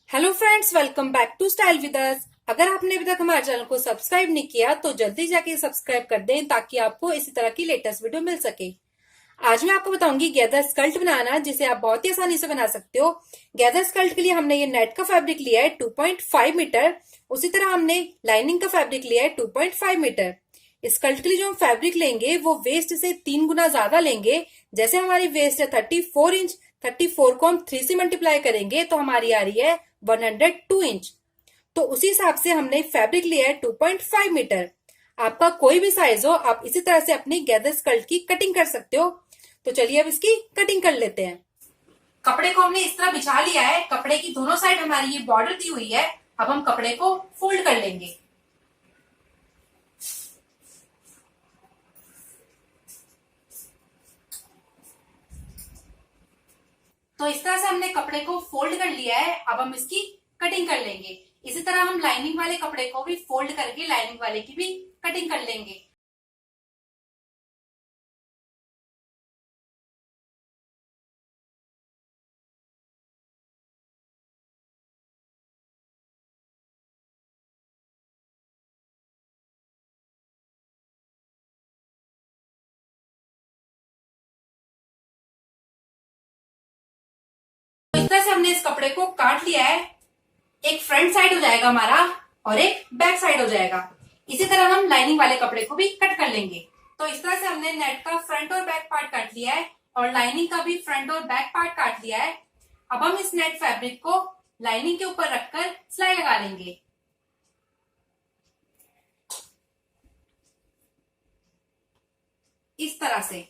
Hello friends, welcome back to style with us. अगर आपने अभी तक हमारे चैनल को सब्सक्राइब नहीं किया तो जल्दी जाके सब्सक्राइब कर दें ताकि आपको इसी तरह की लेटेस्ट वीडियो मिल सके। आज मैं आपको बताऊंगी गैदर स्कर्ट बनाना, जिसे आप बहुत ही आसानी से बना सकते हो। गैदर स्कर्ट के लिए हमने ये नेट का फैब्रिक लिया है 2.5 मीटर। उसी तरह हमने लाइनिंग का फैब्रिक लिया है 2.5 मीटर। स्कर्ट के लिए जो हम फैब्रिक लेंगे वो वेस्ट से 3 गुना ज्यादा लेंगे। जैसे हमारी वेस्ट है 34 इंच, 34 को हम 3 से मल्टीप्लाई करेंगे तो हमारी आ रही है 102 इंच। तो उसी हिसाब से हमने फैब्रिक लिया है 2.5 मीटर। आपका कोई भी साइज हो, आप इसी तरह से अपनी गैदर स्कर्ट की कटिंग कर सकते हो। तो चलिए अब इसकी कटिंग कर लेते हैं। कपड़े को हमने इस तरह बिछा लिया है। कपड़े की दोनों साइड हमारी ये बॉर्डर दी हुई है। अब हम कपड़े को फोल्ड कर लेंगे। तो इस तरह से हमने कपड़े को फोल्ड कर लिया है। अब हम इसकी कटिंग कर लेंगे। इसी तरह हम लाइनिंग वाले कपड़े को भी फोल्ड करके लाइनिंग वाले की भी कटिंग कर लेंगे। तो इस तरह से हमने इस कपड़े को काट लिया है। एक फ्रंट साइड हो जाएगा हमारा और एक बैक साइड हो जाएगा। इसी तरह हम लाइनिंग वाले कपड़े को भी कट कर लेंगे। तो इस तरह से हमने नेट का फ्रंट और बैक पार्ट काट लिया है और लाइनिंग का भी फ्रंट और बैक पार्ट काट लिया है। अब हम इस नेट फैब्रिक को लाइनिंग के ऊपर रखकर सिलाई लगा लेंगे। इस तरह से।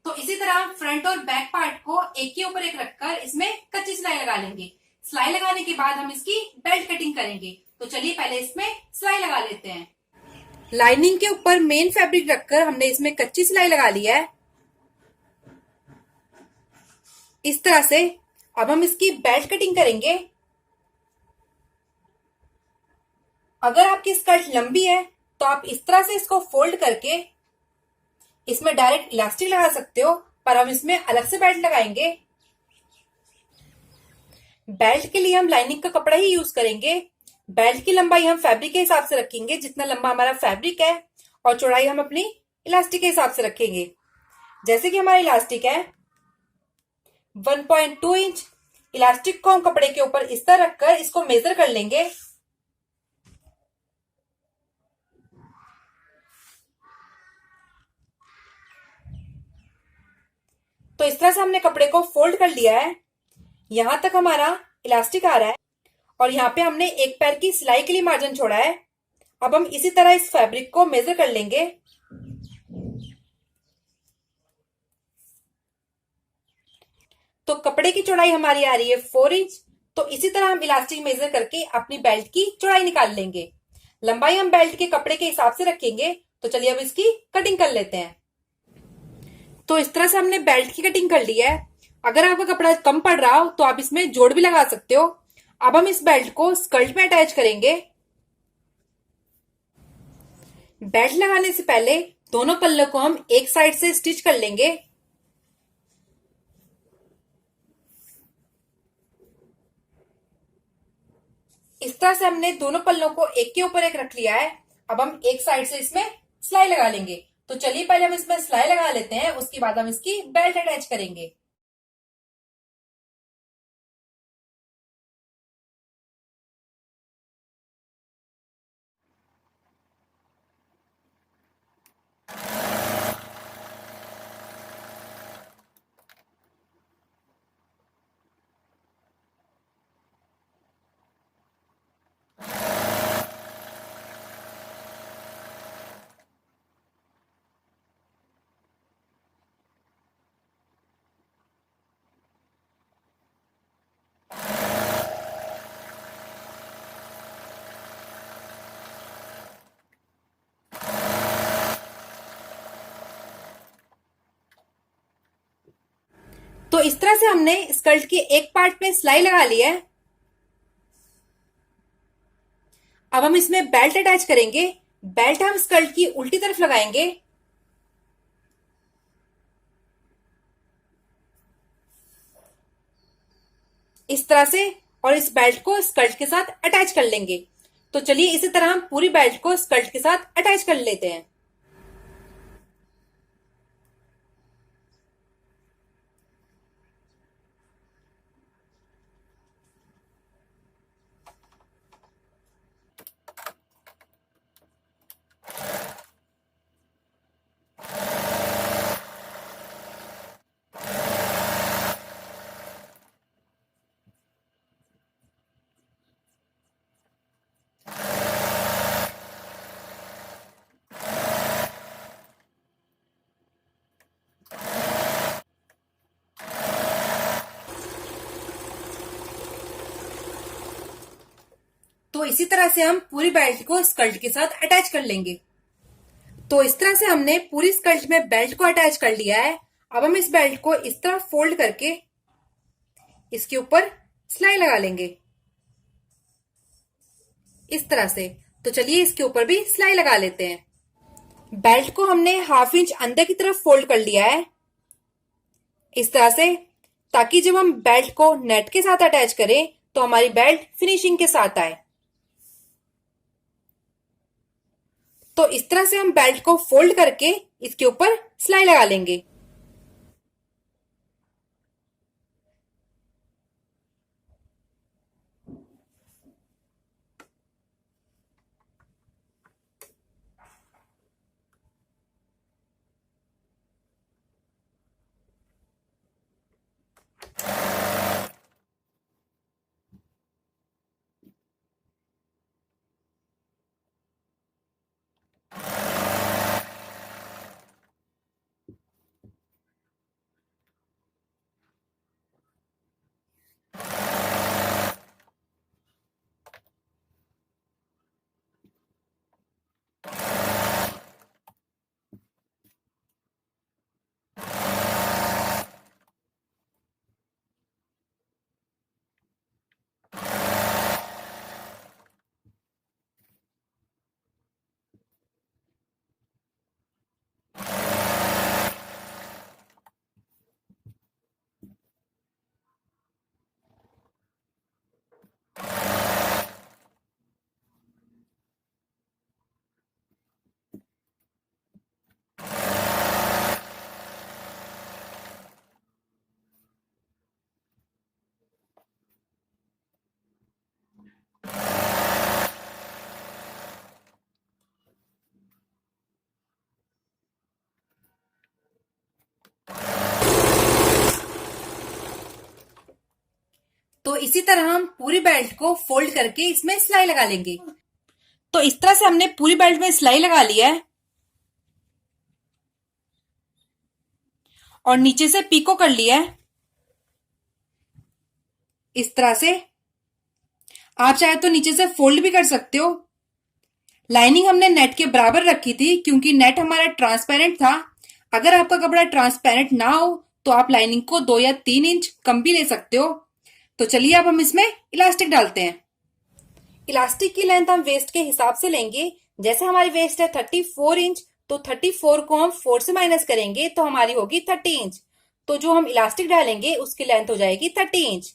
तो इसी तरह हम फ्रंट और बैक पार्ट को एक के ऊपर एक रखकर इसमें कच्ची सिलाई लगा लेंगे। सिलाई लगाने के बाद हम इसकी बेल्ट कटिंग करेंगे। तो चलिए पहले इसमें सिलाई लगा लेते हैं। लाइनिंग के ऊपर मेन फैब्रिक रखकर हमने इसमें कच्ची सिलाई लगा लिया है इस तरह से। अब हम इसकी बेल्ट कटिंग करेंगे। अगर आपकी स्कर्ट लंबी है तो आप इस तरह से इसको फोल्ड करके इसमें डायरेक्ट इलास्टिक लगा सकते हो, पर हम इसमें अलग से बेल्ट लगाएंगे। बेल्ट के लिए हम लाइनिंग का कपड़ा ही यूज करेंगे। बेल्ट की लंबाई हम फैब्रिक के हिसाब से रखेंगे, जितना लंबा हमारा फैब्रिक है, और चौड़ाई हम अपनी इलास्टिक के हिसाब से रखेंगे। जैसे कि हमारा इलास्टिक है 1.2 इंच। इलास्टिक को हम कपड़े के ऊपर इस तरह रखकर इसको मेजर कर लेंगे। तो इस तरह से हमने कपड़े को फोल्ड कर लिया है। यहां तक हमारा इलास्टिक आ रहा है और यहाँ पे हमने एक पैर की सिलाई के लिए मार्जिन छोड़ा है। अब हम इसी तरह इस फैब्रिक को मेजर कर लेंगे। तो कपड़े की चौड़ाई हमारी आ रही है 4 इंच। तो इसी तरह हम इलास्टिक मेजर करके अपनी बेल्ट की चौड़ाई निकाल लेंगे। लंबाई हम बेल्ट के कपड़े के हिसाब से रखेंगे। तो चलिए अब इसकी कटिंग कर लेते हैं। तो इस तरह से हमने बेल्ट की कटिंग कर ली है। अगर आपका कपड़ा कम पड़ रहा हो तो आप इसमें जोड़ भी लगा सकते हो। अब हम इस बेल्ट को स्कर्ट में अटैच करेंगे। बेल्ट लगाने से पहले दोनों पल्लों को हम एक साइड से स्टिच कर लेंगे। इस तरह से हमने दोनों पल्लों को एक के ऊपर एक रख लिया है। अब हम एक साइड से इसमें सिलाई लगा लेंगे। तो चलिए पहले हम इसमें सिलाई लगा लेते हैं, उसके बाद हम इसकी बेल्ट अटैच करेंगे। तो इस तरह से हमने स्कर्ट के एक पार्ट में सिलाई लगा ली है। अब हम इसमें बेल्ट अटैच करेंगे। बेल्ट हम स्कर्ट की उल्टी तरफ लगाएंगे। इस तरह से और इस बेल्ट को स्कर्ट के साथ अटैच कर लेंगे। तो चलिए इसी तरह हम पूरी बेल्ट को स्कर्ट के साथ अटैच कर लेते हैं। तो इसी तरह से हम पूरी बेल्ट को स्कर्ट के साथ अटैच कर लेंगे। तो इस तरह से हमने पूरी स्कर्ट में बेल्ट को अटैच कर लिया है। अब हम इस बेल्ट को इस तरह फोल्ड करके इसके ऊपर सिलाई लगा लेंगे इस तरह से। तो चलिए इसके ऊपर भी सिलाई लगा लेते हैं। बेल्ट को हमने 1/2 इंच अंदर की तरफ फोल्ड कर लिया है इस तरह से, ताकि जब हम बेल्ट को नेट के साथ अटैच करें तो हमारी बेल्ट फिनिशिंग के साथ आए। तो इस तरह से हम बेल्ट को फोल्ड करके इसके ऊपर सिलाई लगा लेंगे। तो इसी तरह हम पूरी बेल्ट को फोल्ड करके इसमें सिलाई लगा लेंगे। तो इस तरह से हमने पूरी बेल्ट में सिलाई लगा लिया है और नीचे से पीको कर लिया है इस तरह से। आप चाहे तो नीचे से फोल्ड भी कर सकते हो। लाइनिंग हमने नेट के बराबर रखी थी क्योंकि नेट हमारा ट्रांसपेरेंट था। अगर आपका कपड़ा ट्रांसपेरेंट ना हो तो आप लाइनिंग को 2 या 3 इंच कम भी ले सकते हो। तो चलिए अब हम इसमें इलास्टिक डालते हैं। इलास्टिक की लेंथ हम वेस्ट के हिसाब से लेंगे। जैसे हमारी वेस्ट है 34 इंच, तो 34 को हम 4 से माइनस करेंगे तो हमारी होगी 30 इंच। तो जो हम इलास्टिक डालेंगे उसकी लेंथ हो जाएगी 30 इंच।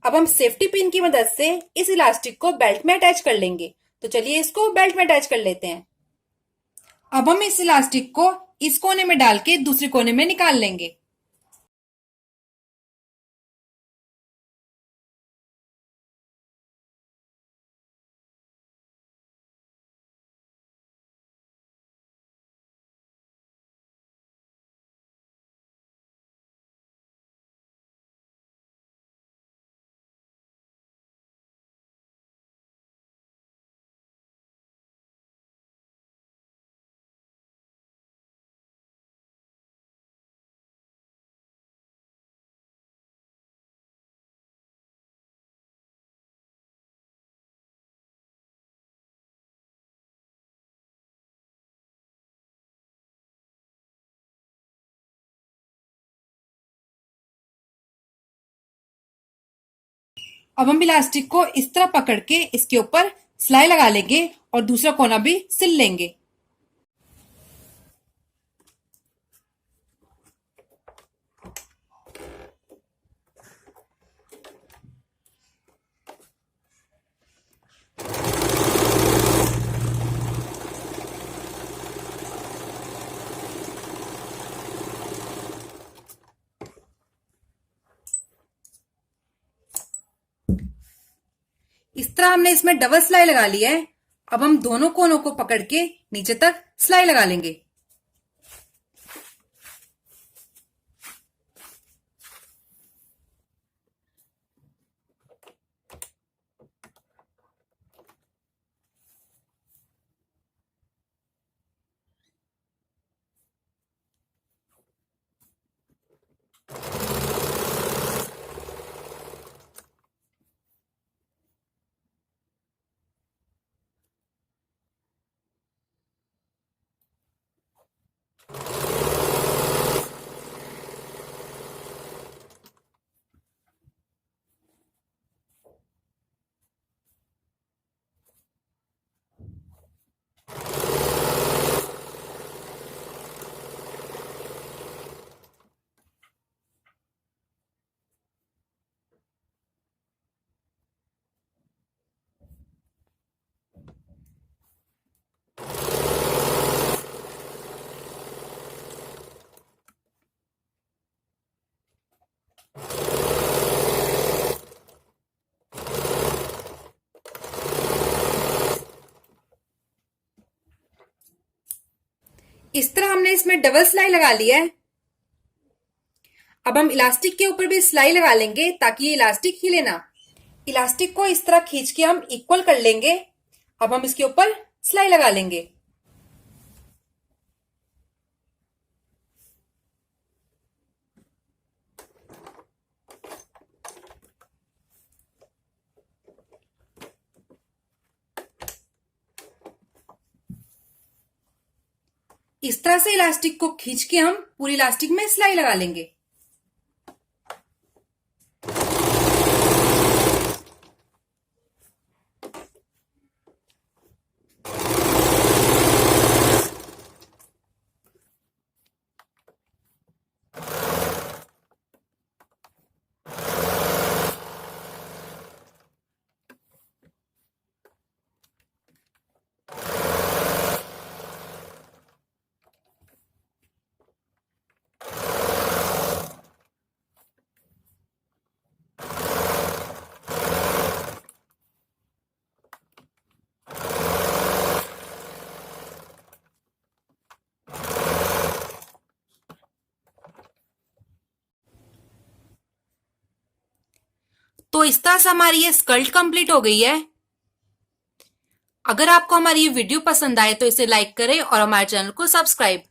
अब हम सेफ्टी पिन की मदद से इस इलास्टिक को बेल्ट में अटैच कर लेंगे। तो चलिए इसको बेल्ट में अटैच कर लेते हैं। अब हम इस इलास्टिक को इस कोने में डाल के दूसरे कोने में निकाल लेंगे। अब हम इलास्टिक को इस तरह पकड़ के इसके ऊपर सिलाई लगा लेंगे और दूसरा कोना भी सिल लेंगे। तरह हमने इसमें डबल सिलाई लगा लिया है। अब हम दोनों कोनों को पकड़ के नीचे तक सिलाई लगा लेंगे। इस तरह हमने इसमें डबल सिलाई लगा लिया है। अब हम इलास्टिक के ऊपर भी सिलाई लगा लेंगे ताकि ये इलास्टिक हिले ना। इलास्टिक को इस तरह खींच के हम इक्वल कर लेंगे। अब हम इसके ऊपर सिलाई लगा लेंगे। इस तरह से इलास्टिक को खींच के हम पूरी इलास्टिक में सिलाई लगा लेंगे। तो इस तरह से हमारी ये स्कर्ट कंप्लीट हो गई है। अगर आपको हमारी ये वीडियो पसंद आए तो इसे लाइक करें और हमारे चैनल को सब्सक्राइब